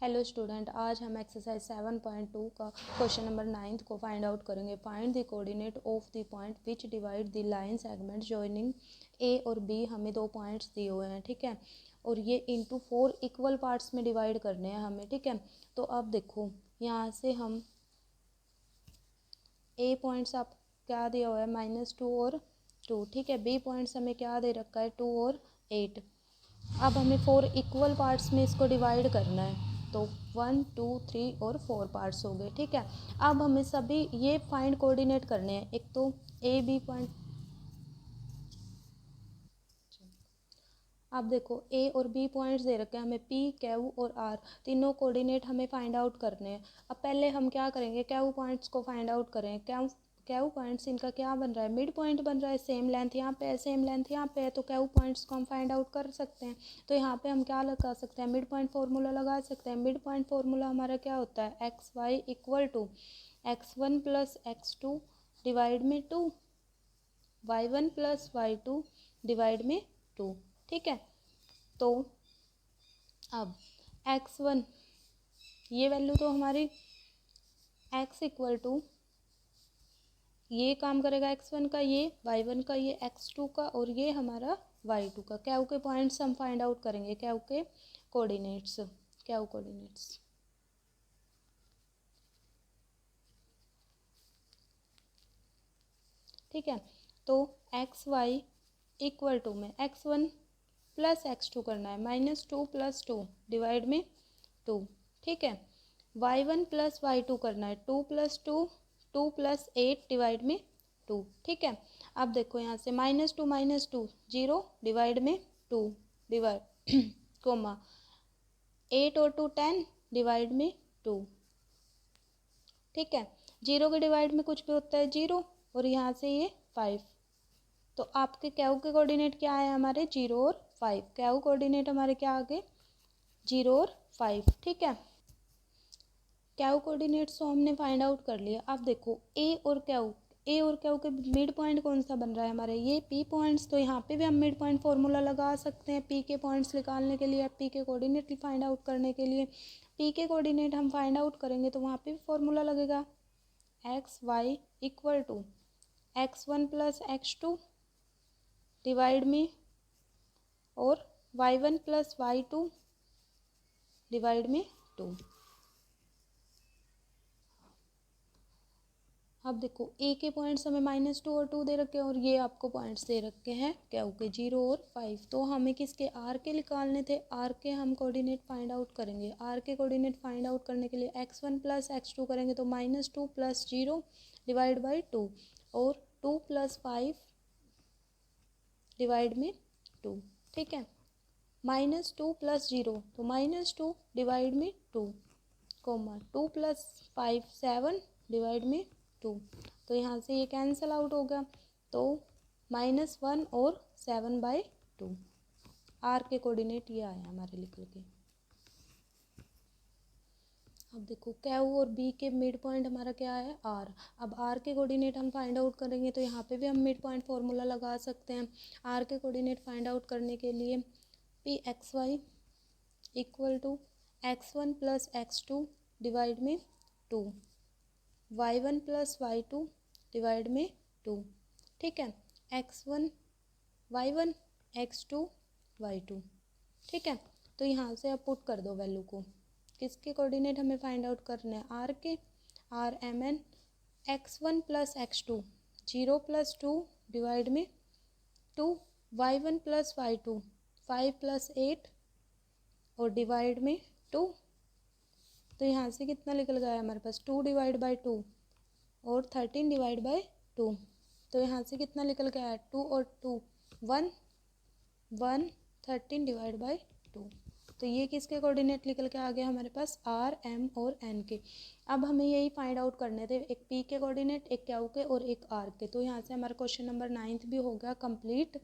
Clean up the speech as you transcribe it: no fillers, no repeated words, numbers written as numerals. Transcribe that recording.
Hello student, आज हम exercise 7.2 का क्वेश्चन नंबर 9 को फाइंड आउट करेंगे। Find the coordinate of the point which divide the line segment joining A और B. हमें दो पॉइंट्स दिए हुए हैं, ठीक है, और ये इंटू 4 इक्वल पार्ट्स में डिवाइड करने हैं हमें, ठीक है। तो अब देखो यहाँ से हम ए पॉइंट्स आप क्या दिया हुआ है -2 और 2, ठीक है। बी पॉइंट्स हमें क्या दे रखा है 2 और 8। अब हमें 4 इक्वल पार्ट्स में इसको डिवाइड करना है, तो 1 2 3 और 4 पार्ट्स हो गए, ठीक है। अब हमें सभी ये फाइंड कोऑर्डिनेट करने हैं। एक तो ए बी पॉइंट, अब देखो ए और बी पॉइंट्स दे रखे हैं हमें, पी क्यू और आर तीनों कोऑर्डिनेट हमें फाइंड आउट करने हैं। अब पहले हम क्या करेंगे, क्यू पॉइंट्स को फाइंड आउट करें। क्यू पॉइंट्स इनका क्या बन रहा है, मिड पॉइंट बन रहा है। सेम लेंथ यहाँ पे है, सेम लेंथ यहाँ पे है, तो क्यू पॉइंट्स को हम फाइंड आउट कर सकते हैं। तो यहाँ पे हम क्या लगा सकते हैं, मिड पॉइंट फार्मूला लगा सकते हैं। मिड पॉइंट फार्मूला हमारा क्या होता है, x y equal to x1 plus x2 divide में 2, y1 प्लस y2 डिवाइड में 2, ठीक है। तो अब x1 ये वैल्यू तो हमारी x इक्वल टू ये काम करेगा x1 का, ये y1 का, ये x2 का, और ये हमारा y2 का। क्यू के पॉइंट्स हम फाइंड आउट करेंगे, क्यू के कोऑर्डिनेट्स, क्यू कोऑर्डिनेट्स, ठीक है। तो एक्स वाई इक्वल टू में x1 प्लस x2 करना है, -2 प्लस 2 डिवाइड में 2, ठीक है। y1 प्लस y2 करना है, 2 प्लस 2 2 प्लस 8 डिवाइड में 2, ठीक है। अब देखो यहाँ से -2 0 डिवाइड में 2 डिवाइड कोमा 8 और 2 10 डिवाइड में 2, ठीक है। 0 के डिवाइड में कुछ भी होता है 0, और यहाँ से ये 5। तो आपके क्यू के कोऑर्डिनेट क्या है हमारे 0 और 5। क्यू कोऑर्डिनेट हमारे क्या आ गए 0 और 5, ठीक है। क्यू कोऑर्डिनेट्स तो हमने फाइंड आउट कर लिया। अब देखो ए और क्यू के मिड पॉइंट कौन सा बन रहा है हमारे, ये पी पॉइंट्स। तो यहाँ पे भी हम मिड पॉइंट फार्मूला लगा सकते हैं पी के पॉइंट्स निकालने के लिए, पी के कोऑर्डिनेट फाइंड आउट करने के लिए। पी के कोऑर्डिनेट हम फाइंड आउट करेंगे तो वहाँ पे भी फार्मूला लगेगा, x y equal to x1 plus x2 divide में और y1 प्लस y2 डिवाइड में 2। अब देखो ए के पॉइंट्स हमें -2 और 2 दे रखे हैं, और ये आपको पॉइंट्स दे रखे हैं क्यू के 0 और 5। तो हमें किसके आर के निकालने थे, आर के हम कोऑर्डिनेट फाइंड आउट करेंगे। आर के कोऑर्डिनेट फाइंड आउट करने के लिए x1 प्लस x2 करेंगे, तो -2 प्लस 0 डिवाइड बाई 2, और 2 प्लस 5 डिवाइड में 2, ठीक है। -2 प्लस 0 तो -2 डिवाइड में 2, कोमा 2 प्लस 5 7 डिवाइड में 2। तो यहाँ से ये कैंसिल आउट हो गया, तो -1 और 7/2। आर के कोऑर्डिनेट ये आया हमारे लिख के। अब देखो क्यू और बी के मिड पॉइंट हमारा क्या है आर। अब आर के कोऑर्डिनेट हम फाइंड आउट करेंगे, तो यहाँ पे भी हम मिड पॉइंट फार्मूला लगा सकते हैं। आर के कोऑर्डिनेट फाइंड आउट करने के लिए p x y equal to x1 plus x2 divide में 2, y1 प्लस y2 डिवाइड में 2, ठीक है। x1 y1 x2 y2, ठीक है। तो यहाँ से आप पुट कर दो वैल्यू को। किसके कोऑर्डिनेट हमें फाइंड आउट करने हैं, आर के। R M N x1 plus x2 0 plus 2 divide में 2, y1 प्लस y2 5 प्लस 8 और डिवाइड में 2। तो यहाँ से कितना निकल गया हमारे पास 2 डिवाइड बाई 2 और 13 डिवाइड बाई 2। तो यहाँ से कितना निकल गया है 2 और 2 1 1 13 डिवाइड बाई 2। तो ये किसके कोऑर्डिनेट निकल के आ गया हमारे पास आर एम और एन के। अब हमें यही फाइंड आउट करने थे, एक पी के कोऑर्डिनेट, एक क्यू के और एक आर के। तो यहाँ से हमारा क्वेश्चन नंबर 9 भी हो गया कंप्लीट।